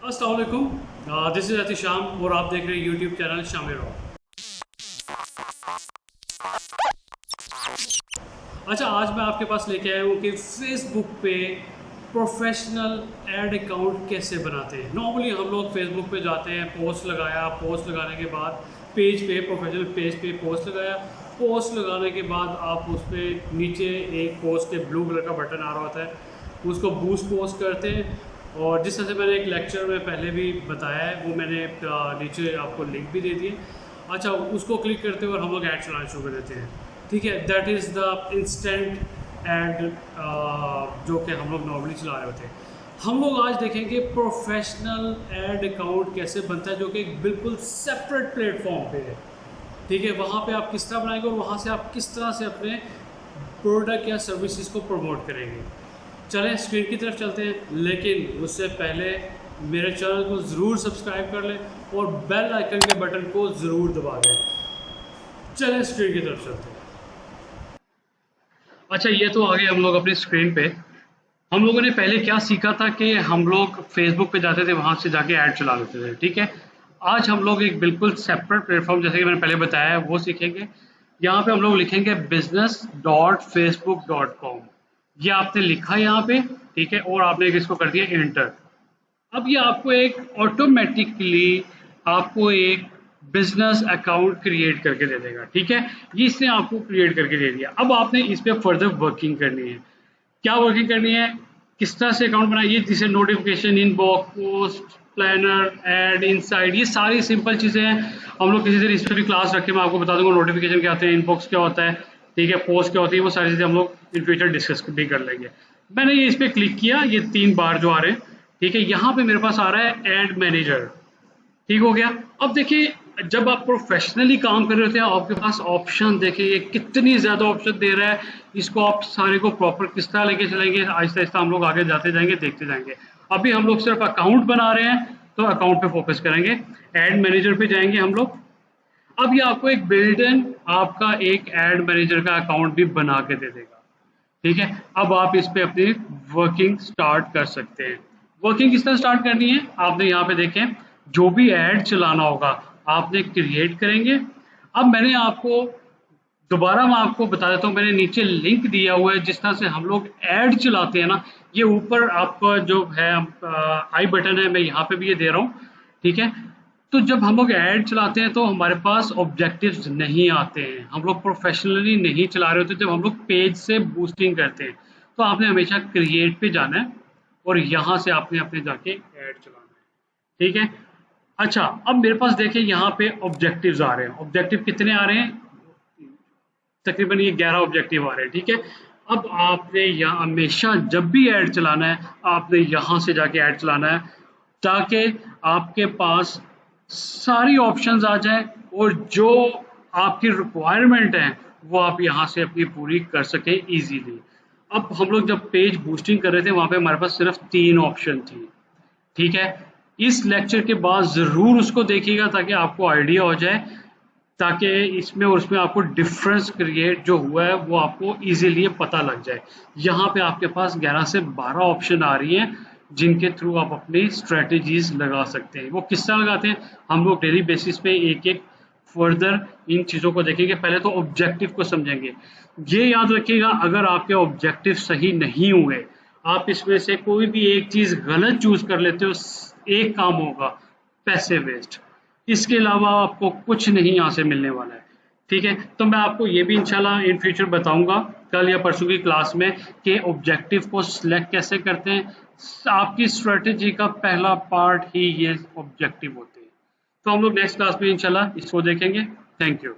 अस्सलाम वालेकुम, this is अतिशाम और आप देख रहे हैं यूट्यूब चैनल शामिर रॉ। अच्छा, आज मैं आपके पास लेके आया हूँ कि फेसबुक पे प्रोफेशनल एड अकाउंट कैसे बनाते हैं। नॉर्मली हम लोग फेसबुक पे जाते हैं, पोस्ट लगाया, पोस्ट लगाने के बाद पेज पे प्रोफेशनल पेज पे पोस्ट लगाया, पोस्ट लगाने के बाद आप उस पर नीचे एक पोस्ट के ब्लू कलर का बटन आ रहा होता है, उसको बूस्ट पोस्ट करते हैं। और जिस तरह से मैंने एक लेक्चर में पहले भी बताया है वो मैंने नीचे आपको लिंक भी दे दिए। अच्छा, उसको क्लिक करते हुए हम लोग ऐड चलाना शुरू कर देते हैं। ठीक है, that is the instant ad जो कि हम लोग नॉर्मली चला रहे होते हैं। हम लोग आज देखेंगे प्रोफेशनल एड अकाउंट कैसे बनता है, जो कि एक बिल्कुल सेपरेट प्लेटफॉर्म पे है। ठीक है, वहाँ पे आप किस तरह बनाएंगे और वहाँ से आप किस तरह से अपने प्रोडक्ट या सर्विसेज को प्रमोट करेंगे। चलें स्क्रीन की तरफ चलते हैं, लेकिन उससे पहले मेरे चैनल को ज़रूर सब्सक्राइब कर लें और बेल आइकन के बटन को ज़रूर दबा दें। चलें स्क्रीन की तरफ चलते हैं। अच्छा, ये तो आ गए हम लोग अपनी स्क्रीन पे। हम लोगों ने पहले क्या सीखा था कि हम लोग फेसबुक पे जाते थे, वहाँ से जाके ऐड चला लेते थे। ठीक है, आज हम लोग एक बिल्कुल सेपरेट प्लेटफॉर्म, जैसे कि मैंने पहले बताया है, वो सीखेंगे। यहाँ पे हम लोग लिखेंगे business.facebook.com। ये आपने लिखा है यहाँ पे, ठीक है, और आपने इसको कर दिया एंटर। अब ये आपको एक ऑटोमेटिकली आपको एक बिजनेस अकाउंट क्रिएट करके दे देगा। ठीक है, ये इसने आपको क्रिएट करके दे दिया। अब आपने इस पे फर्दर वर्किंग करनी है। क्या वर्किंग करनी है, किस तरह से अकाउंट बनाइए, जिसे notification, inbox, post, planner, ad, inside, ये सारी सिंपल चीज़ें हैं। हम लोग किसी दिन इस पर भी क्लास रखें, मैं आपको बता दूंगा नोटिफिकेशन क्या होते हैं, इनबॉक्स क्या होता है, ठीक है, पोस्ट क्या होती है, वो सारी चीज़ें हम लोग इन फ्यूचर डिस्कस भी कर लेंगे। मैंने ये इस पर क्लिक किया, ये 3 बार जो आ रहे हैं, ठीक है, यहाँ पे मेरे पास आ रहा है एड मैनेजर। ठीक हो गया। अब देखिए, जब आप प्रोफेशनली काम कर रहे होते हैं, आपके पास ऑप्शन देखिए, ये कितनी ज़्यादा ऑप्शन दे रहा है। इसको आप सारे को प्रॉपर किस तरह लेके चलेंगे, आहिस्ता आहिस्ता हम लोग आगे जाते जाएंगे, देखते जाएंगे। अभी हम लोग सिर्फ अकाउंट बना रहे हैं, तो अकाउंट पे फोकस करेंगे। एड मैनेजर पे जाएंगे हम लोग। अब ये आपको एक बिल्ट इन आपका एक एड मैनेजर का अकाउंट भी बना के दे देगा। ठीक है, अब आप इस पे अपनी वर्किंग स्टार्ट कर सकते हैं। वर्किंग किस तरह स्टार्ट करनी है, आपने यहाँ पे देखें, जो भी ऐड चलाना होगा आपने क्रिएट करेंगे। अब मैंने आपको दोबारा मैं आपको बता देता हूँ, मैंने नीचे लिंक दिया हुआ है। जिस तरह से हम लोग ऐड चलाते हैं ना, ये ऊपर आपका जो है आई बटन है, मैं यहाँ पे भी ये दे रहा हूँ। ठीक है, तो जब हम लोग ऐड चलाते हैं तो हमारे पास ऑब्जेक्टिव्स नहीं आते हैं, हम लोग प्रोफेशनली नहीं चला रहे होते। जब हम लोग पेज से बूस्टिंग करते हैं तो आपने हमेशा क्रिएट पे जाना है और यहाँ से आपने अपने जाके ऐड चलाना है। ठीक है, अच्छा, अब मेरे पास देखिए यहाँ पे ऑब्जेक्टिव्स आ रहे हैं। ऑब्जेक्टिव कितने आ रहे हैं, तकरीबन ये 11 ऑब्जेक्टिव आ रहे हैं। ठीक है, अब आपने यहाँ हमेशा जब भी ऐड चलाना है, आपने यहाँ से जाके ऐड चलाना है, ताकि आपके पास सारी ऑप्शंस आ जाए और जो आपकी रिक्वायरमेंट है वो आप यहाँ से अपनी पूरी कर सकें इजीली। अब हम लोग जब पेज बूस्टिंग कर रहे थे, वहाँ पे हमारे पास सिर्फ 3 ऑप्शन थी। ठीक है, इस लेक्चर के बाद ज़रूर उसको देखिएगा ताकि आपको आइडिया हो जाए, ताकि इसमें और उसमें आपको डिफरेंस क्रिएट जो हुआ है वो आपको इजीली पता लग जाए। यहाँ पे आपके पास 11 से 12 ऑप्शन आ रही हैं, जिनके थ्रू आप अपनी स्ट्रेटजीज लगा सकते हैं। वो किस तरह लगाते हैं, हम लोग डेली बेसिस पे एक एक फर्दर इन चीज़ों को देखेंगे। पहले तो ऑब्जेक्टिव को समझेंगे। ये याद रखिएगा, अगर आपके ऑब्जेक्टिव सही नहीं हुए, आप इसमें से कोई भी एक चीज़ गलत चूज कर लेते हो, एक काम होगा, पैसे वेस्ट। इसके अलावा आपको कुछ नहीं यहाँ से मिलने वाला है। ठीक है, तो मैं आपको ये भी इंशाल्लाह इन फ्यूचर बताऊंगा कल या परसों की क्लास में कि ऑब्जेक्टिव को सिलेक्ट कैसे करते हैं। आपकी स्ट्रेटेजी का पहला पार्ट ही ये ऑब्जेक्टिव होते हैं। तो हम लोग नेक्स्ट क्लास में इंशाल्लाह इसको देखेंगे। Thank you.